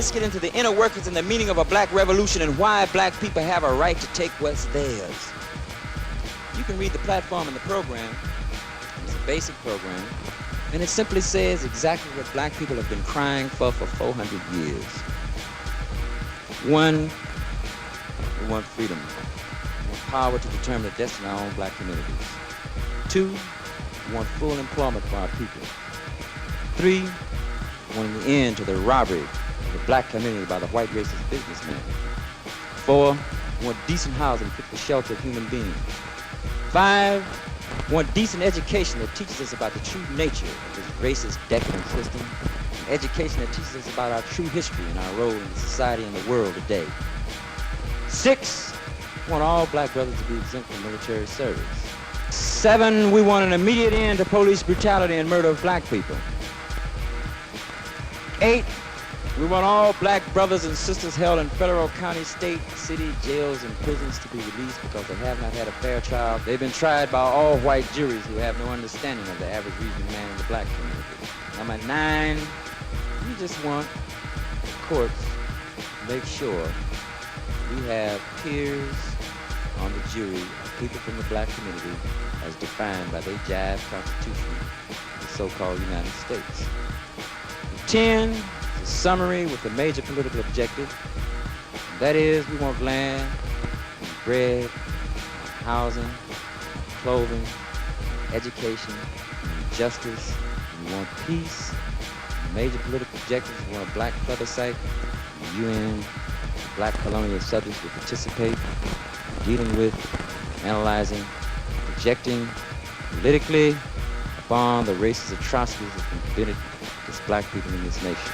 let's get into the inner workings and the meaning of a black revolution and why black people have a right to take what's theirs. You can read the platform in the program. It's a basic program, and it simply says exactly what black people have been crying for 400 years. One, we want freedom. We want power to determine the destiny of our own black communities. Two, we want full employment for our people. Three, we want an end to the robbery of the black community by the white racist businessmen. Four, we want decent housing fit for shelter of human beings. Five, we want decent education that teaches us about the true nature of this racist, decadent system. An education that teaches us about our true history and our role in society and the world today. Six, we want all black brothers to be exempt from military service. Seven, we want an immediate end to police brutality and murder of black people. 8, we want all black brothers and sisters held in federal, county, state, city, jails, and prisons to be released because they have not had a fair trial. They've been tried by all white juries who have no understanding of the average reasoning man in the black community. Number 9, we just want the courts to make sure we have peers on the jury of people from the black community as defined by their jive constitution, the so-called United States. 10 is a summary with a major political objective. That is, we want land, and bread, and housing, and clothing, and education, and justice. And we want peace. The major political objectives, we want a black plebiscite, the UN, black colonial subjects will participate in dealing with, analyzing, projecting politically upon the racist atrocities that have been committed against black people in this nation.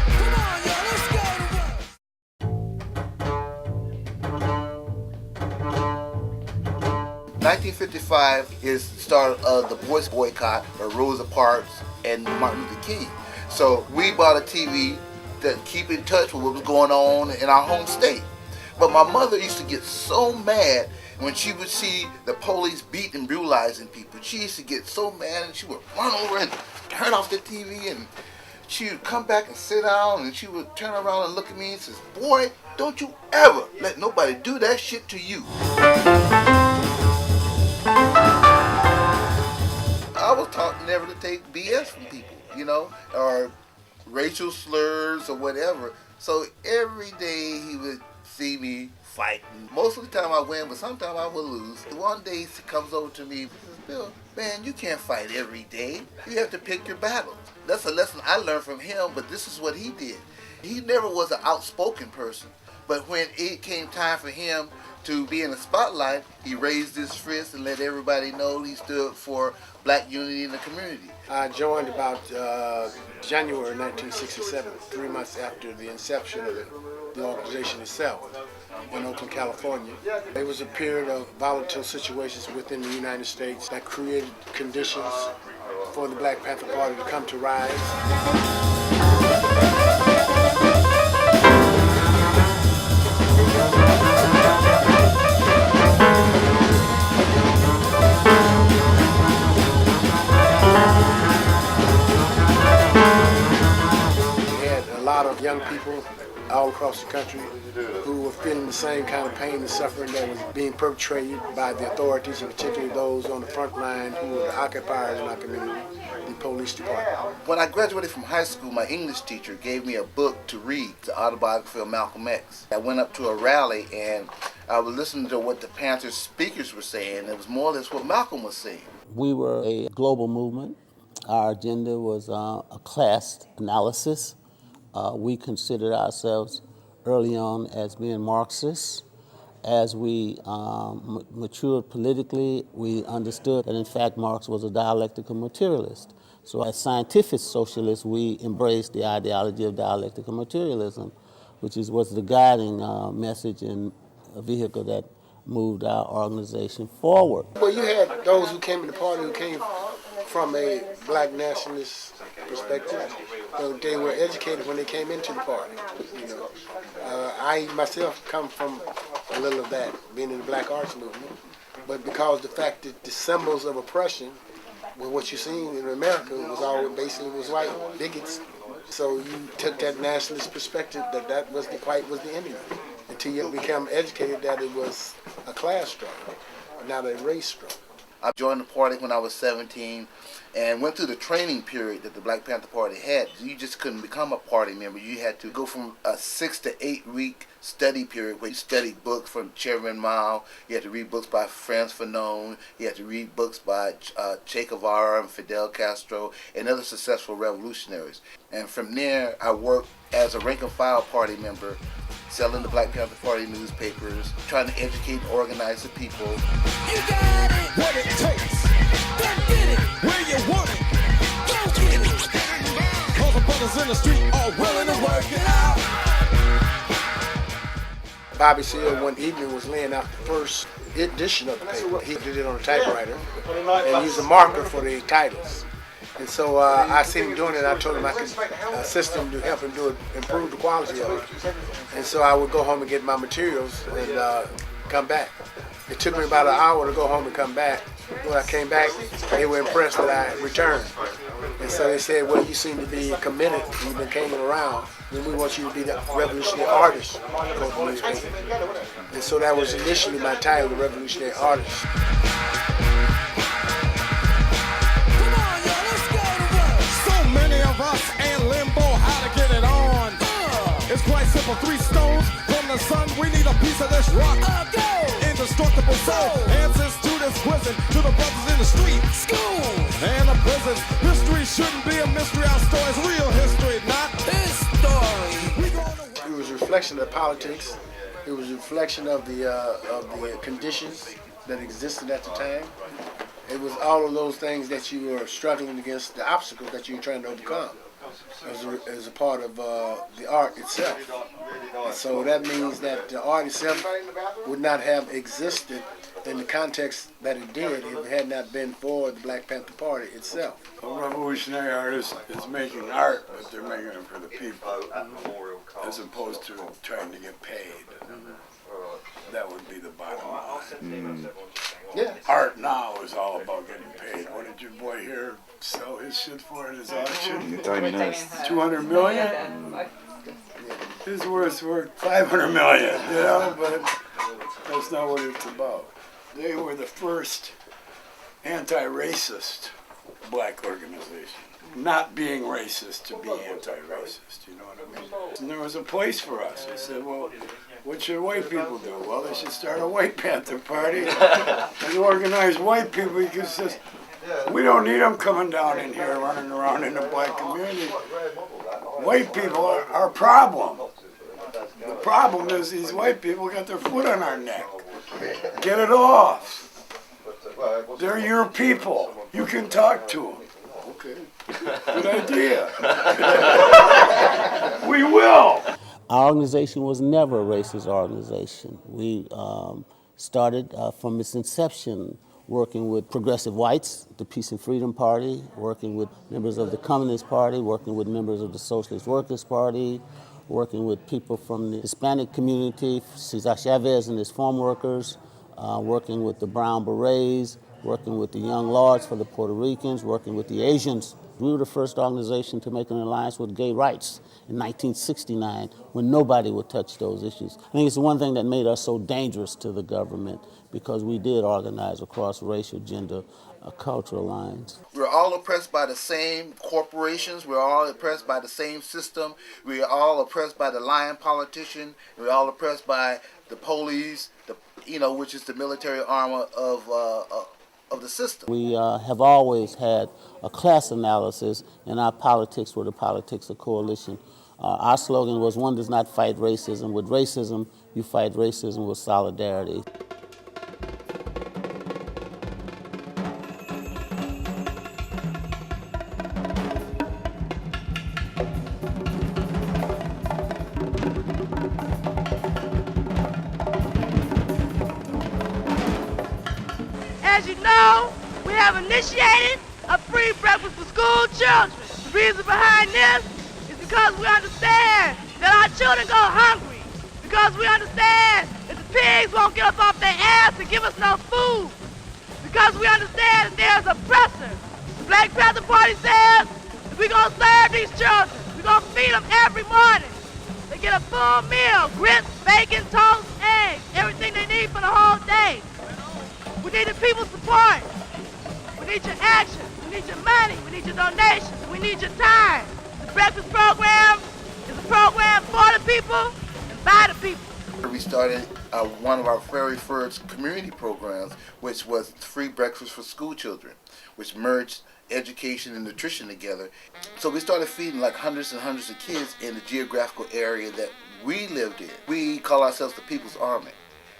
Come on, y'all, let's go to work. 1955 is the start of the boys' boycott, or Rosa Parks and Martin Luther King. So we bought a TV to keep in touch with what was going on in our home state. But my mother used to get so mad when she would see the police beat and brutalizing people. She used to get so mad and she would run over and turn off the TV, and she would come back and sit down, and she would turn around and look at me and says, "Boy, don't you ever let nobody do that shit to you." I was taught never to take BS from people, you know, or racial slurs or whatever. So every day he would see me fighting. Most of the time I win, but sometimes I will lose. One day he comes over to me and says, "Bill, man, you can't fight every day. You have to pick your battles." That's a lesson I learned from him, but this is what he did. He never was an outspoken person, but when it came time for him to be in the spotlight, he raised his fist and let everybody know he stood for black unity in the community. I joined about January 1967, 3 months after the inception of the organization itself in Oakland, California. There was a period of volatile situations within the United States that created conditions for the Black Panther Party to come to rise. A lot of young people all across the country who were feeling the same kind of pain and suffering that was being perpetrated by the authorities, and particularly those on the front line who were the occupiers in our community, the police department. When I graduated from high school, my English teacher gave me a book to read, the autobiography of Malcolm X. I went up to a rally and I was listening to what the Panthers speakers were saying. It was more or less what Malcolm was saying. We were a global movement. Our agenda was a class analysis. We considered ourselves early on as being Marxists. As we matured politically, we understood that in fact Marx was a dialectical materialist. So as scientific socialists, we embraced the ideology of dialectical materialism, which was the guiding message and a vehicle that moved our organization forward. Well, you had those who came to the party who came from a black nationalist perspective. So they were educated when they came into the party. You know, I myself come from a little of that, being in the black arts movement. But because the fact that the symbols of oppression, well, what you're seeing in America was all basically was white bigots So you took that nationalist perspective that was the white was the enemy, until you become educated that it was a class struggle, not a race struggle. I joined the party when I was 17 and went through the training period that the Black Panther Party had. You just couldn't become a party member. You had to go from a 6 to 8 week study period where you studied books from Chairman Mao. You had to read books by Frantz Fanon. You had to read books by Che Guevara and Fidel Castro and other successful revolutionaries. And from there, I worked as a rank and file party member, selling the Black Panther Party newspapers, trying to educate and organize the people. You got it. What it takes. Don't get it. Where you want it. Don't get it. Cause the brothers in the street are willing to work it out. Bobby Seale one evening was laying out the first edition of the paper. He did it on a typewriter and used a marker for the titles. And so I seen him doing it. I told him I could assist him to help him do it, improve the quality of it. And so I would go home and get my materials and come back. It took me about an hour to go home and come back. When I came back, they were impressed that I returned. And so they said, well, you seem to be committed. You've been hanging around. Then we want you to be the revolutionary artist. And so that was initially my title, the revolutionary artist. Many of us in limbo, how to get it on. It's quite simple, 3 stones from the sun. We need a piece of this rock. Indestructible soul. Answers to this prison, to the brothers in the street, school, and the prisons. History shouldn't be a mystery. Our story's real history, not this story. It was a reflection of politics. It was a reflection of the conditions that existed at the time. It was all of those things that you were struggling against, the obstacles that you were trying to overcome as a part of the art itself. And so that means that the art itself would not have existed in the context that it did if it had not been for the Black Panther Party itself. A revolutionary artist is making art, but they're making it for the people, as opposed to trying to get paid. That would be the bottom line. Yeah. Art now is all about getting paid. What did your boy here sell his shit for at his auction? 200 million? His worth's worth 500 million, you know, but that's not what it's about. They were the first anti-racist black organization. Not being racist to be anti-racist, you know what I mean? And there was a place for us. They said, well, what should white people do? Well, they should start a White Panther Party and organize white people because we don't need them coming down in here running around in the black community. White people are our problem. The problem is these white people got their foot on our neck. Get it off. They're your people. You can talk to them. Okay. Good idea. We will. Our organization was never a racist organization. We started from its inception working with progressive whites, the Peace and Freedom Party, working with members of the Communist Party, working with members of the Socialist Workers Party, working with people from the Hispanic community, Cesar Chavez and his farm workers, working with the Brown Berets, working with the Young Lords for the Puerto Ricans, working with the Asians. We were the first organization to make an alliance with gay rights in 1969 when nobody would touch those issues. I think it's the one thing that made us so dangerous to the government because we did organize across racial, gender, cultural lines. We're all oppressed by the same corporations. We're all oppressed by the same system. We're all oppressed by the lying politician. We're all oppressed by the police, which is the military arm of the system. We have always had a class analysis, and our politics were the politics of coalition. Our slogan was, one does not fight racism with racism, you fight racism with solidarity. As you know, we have initiated a free breakfast for school children. The reason behind this is because we understand that our children go hungry. Because we understand that the pigs won't get us off their ass and give us no food. Because we understand that there's oppressors. The Black Panther Party says if we're going to serve these children, we're gonna feed them every morning. They get a full meal, grits, bacon, toast, eggs, everything they need for the whole day. We need the people's support. We need your action. We need your money. We need your donations. We need your time. The breakfast program is a program for the people and by the people. We started one of our very first community programs, which was free breakfast for school children, which merged education and nutrition together. So we started feeding like hundreds and hundreds of kids in the geographical area that we lived in. We call ourselves the People's Army,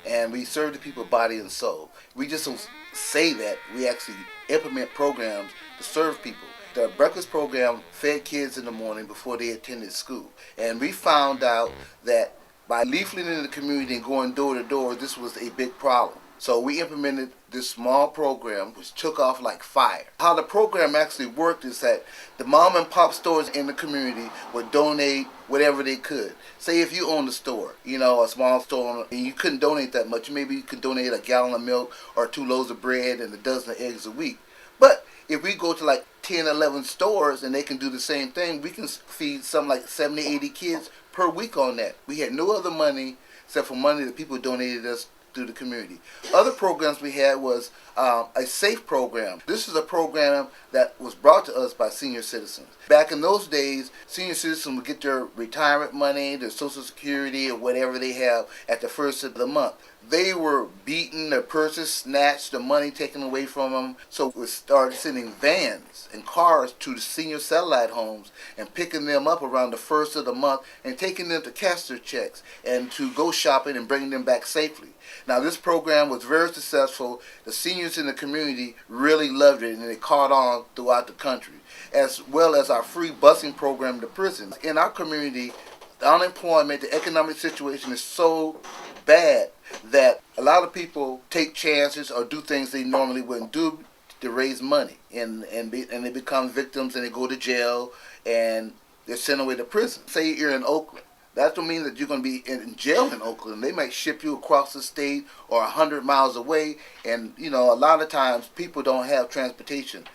and we serve the people body and soul. We just don't say that, we actually implement programs to serve people. The breakfast program fed kids in the morning before they attended school, and we found out that by leafleting in the community and going door to door, this was a big problem. So we implemented this small program which took off like fire. How the program actually worked is that the mom and pop stores in the community would donate whatever they could. Say if you owned a store, a small store, and you couldn't donate that much, maybe you could donate a gallon of milk or 2 loaves of bread and a dozen of eggs a week. But if we go to like 10, 11 stores and they can do the same thing, we can feed something like 70, 80 kids per week on that. We had no other money except for money that people donated us through the community. Other programs we had was a SAFE program. This is a program that was brought to us by senior citizens. Back in those days, senior citizens would get their retirement money, their Social Security, or whatever they have at the first of the month. They were beaten, their purses snatched, the money taken away from them. So we started sending vans and cars to the senior satellite homes and picking them up around the first of the month and taking them to cash their checks and to go shopping and bringing them back safely. Now this program was very successful. The seniors in the community really loved it, and it caught on throughout the country, as well as our free busing program to prisons. In our community, the unemployment, the economic situation is so bad that a lot of people take chances or do things they normally wouldn't do to raise money, and they become victims and they go to jail and they're sent away to prison. Say you're in Oakland. That don't mean that you're going to be in jail in Oakland. They might ship you across the state or 100 miles away, and a lot of times people don't have transportation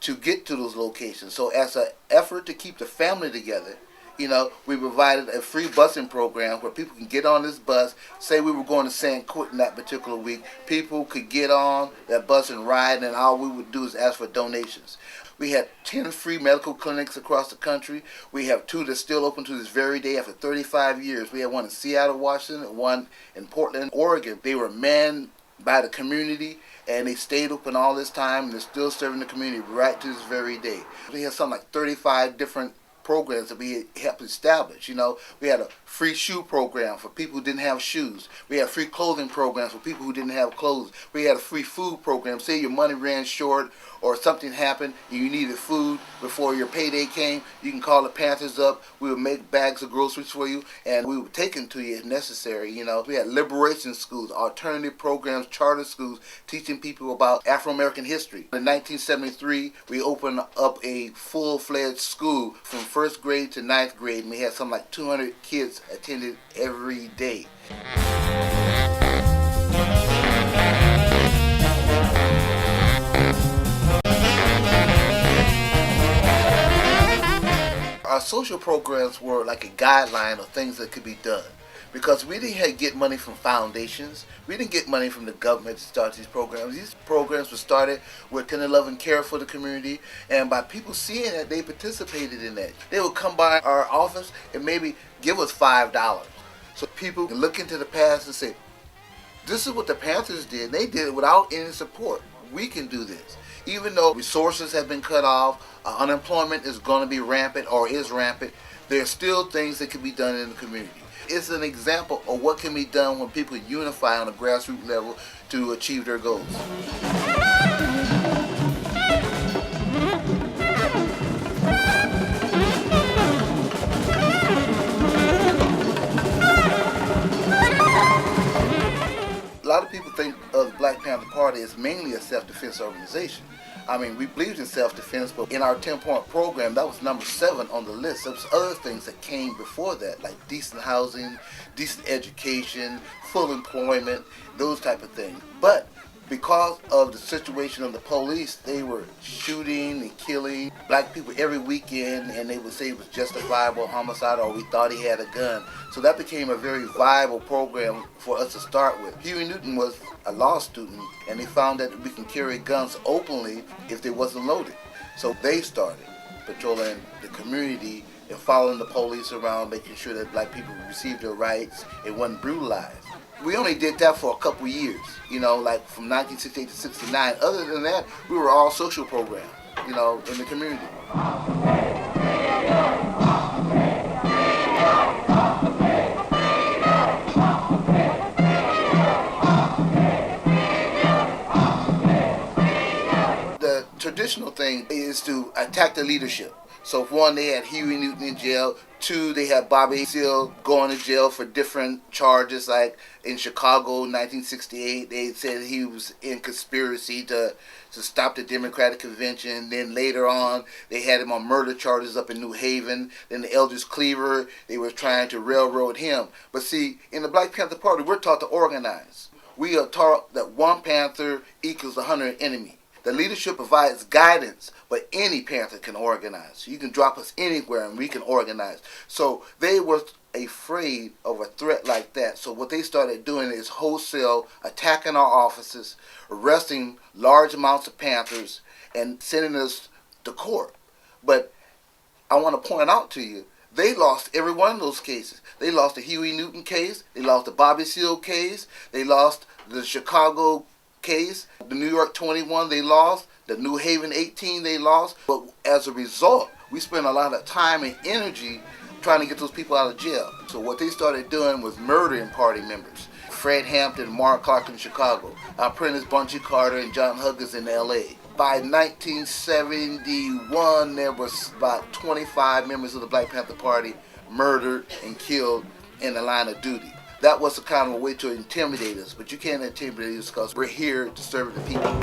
to get to those locations. So as an effort to keep the family together, we provided a free busing program where people can get on this bus. Say we were going to San Quentin that particular week, people could get on that bus and ride, and all we would do is ask for donations. We had 10 free medical clinics across the country. We have 2 that's still open to this very day after 35 years. We had one in Seattle, Washington, and one in Portland, Oregon. They were manned by the community, and they stayed open all this time, and they're still serving the community right to this very day. We had something like 35 different programs that we helped establish. We had a free shoe program for people who didn't have shoes. We had free clothing programs for people who didn't have clothes. We had a free food program. Say your money ran short or something happened and you needed food before your payday came, you can call the Panthers up. We would make bags of groceries for you, and we would take them to you if necessary. We had liberation schools, alternative programs, charter schools, teaching people about Afro-American history. In 1973, we opened up a full-fledged school from 1st grade to 9th grade, and we had something like 200 kids attended every day. Our social programs were like a guideline of things that could be done, because we didn't get money from foundations. We didn't get money from the government to start these programs. These programs were started with tender love and care for the community, and by people seeing that, they participated in that. They would come by our office and maybe give us $5. So people can look into the past and say, this is what the Panthers did. They did it without any support. We can do this. Even though resources have been cut off, unemployment is going to be rampant or is rampant, there are still things that can be done in the community. It's an example of what can be done when people unify on a grassroots level to achieve their goals. A lot of people think of the Black Panther Party as mainly a self-defense organization. We believed in self-defense, but in our 10-point program, that was number 7 on the list. There was other things that came before that, like decent housing, decent education, full employment, those type of things. But because of the situation of the police, they were shooting and killing black people every weekend, and they would say it was justifiable homicide or we thought he had a gun. So that became a very viable program for us to start with. Huey Newton was a law student, and they found that we can carry guns openly if they wasn't loaded. So they started patrolling the community and following the police around, making sure that black people received their rights and wasn't brutalized. We only did that for a couple years, like from 1968 to 69. Other than that, we were all social programs, in the community. The traditional thing is to attack the leadership. So, for one, they had Huey Newton in jail. Two, they had Bobby Seale going to jail for different charges. Like in Chicago, 1968, they said he was in conspiracy to stop the Democratic Convention. Then later on, they had him on murder charges up in New Haven. Then the Eldridge Cleaver, they were trying to railroad him. But see, in the Black Panther Party, we're taught to organize. We are taught that one Panther equals 100 enemy. The leadership provides guidance, but any Panther can organize. You can drop us anywhere and we can organize. So they were afraid of a threat like that. So what they started doing is wholesale attacking our offices, arresting large amounts of Panthers, and sending us to court. But I want to point out to you, they lost every one of those cases. They lost the Huey Newton case. They lost the Bobby Seale case. They lost the Chicago case. The New York 21 they lost. The New Haven 18 they lost. But as a result, we spent a lot of time and energy trying to get those people out of jail. So what they started doing was murdering party members. Fred Hampton, Mark Clark in Chicago. Prentice Bunchy Carter and John Huggins in L.A. By 1971, there was about 25 members of the Black Panther Party murdered and killed in the line of duty. That was a kind of a way to intimidate us, but you can't intimidate us because we're here to serve the people.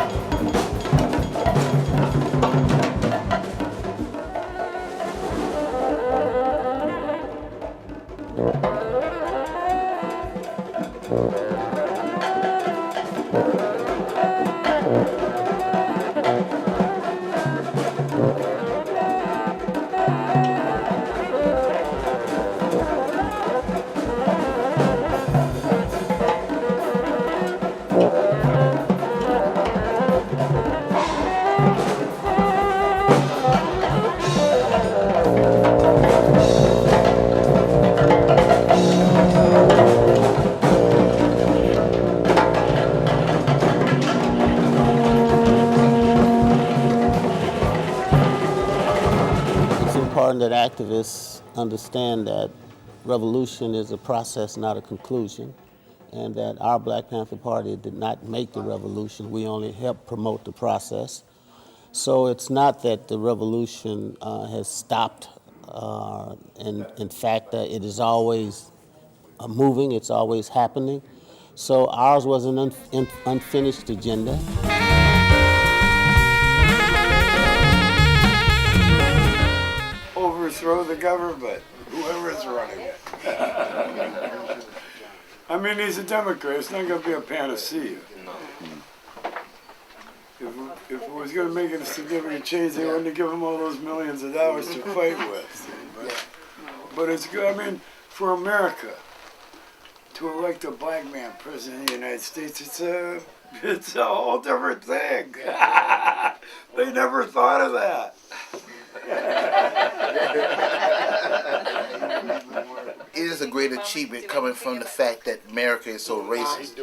That activists understand that revolution is a process, not a conclusion, and that our Black Panther Party did not make the revolution. We only helped promote the process. So it's not that the revolution has stopped. In fact, it is always moving. It's always happening. So ours was an unfinished agenda. Overthrow the government, whoever is running it. I mean, he's a Democrat. It's not going to be a panacea. If it was going to make it a significant change, they wouldn't have given him all those millions of dollars to fight with. But it's good. I mean, for America to elect a black man president of the United States, it's a whole different thing. They never thought of that. It is a great achievement coming from the fact that America is so racist,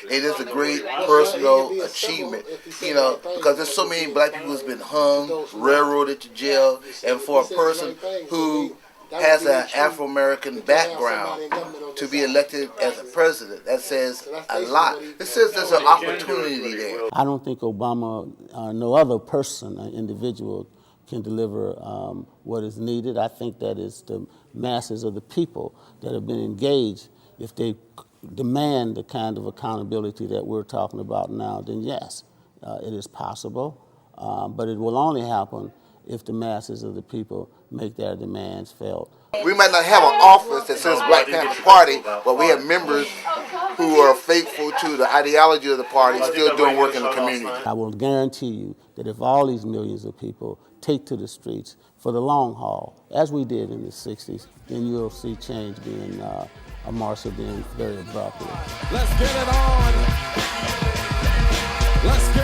It is a great personal achievement, because there's so many black people who's been hung, railroaded to jail, and for a person who has an Afro-American background to be elected as a president, that says a lot. It says there's an opportunity there. I don't think Obama or no other person, an individual, can deliver what is needed. I think that it's the masses of the people that have been engaged. If they demand the kind of accountability that we're talking about now, then yes, it is possible. But it will only happen if the masses of the people make their demands felt. We might not have an office that says Black Panther Party, but we have members who are faithful to the ideology of the party, still doing work in the community. I will guarantee you that if all these millions of people take to the streets for the long haul, as we did in the 60s, then you'll see change being a march being very abruptly. Let's get it on. Let's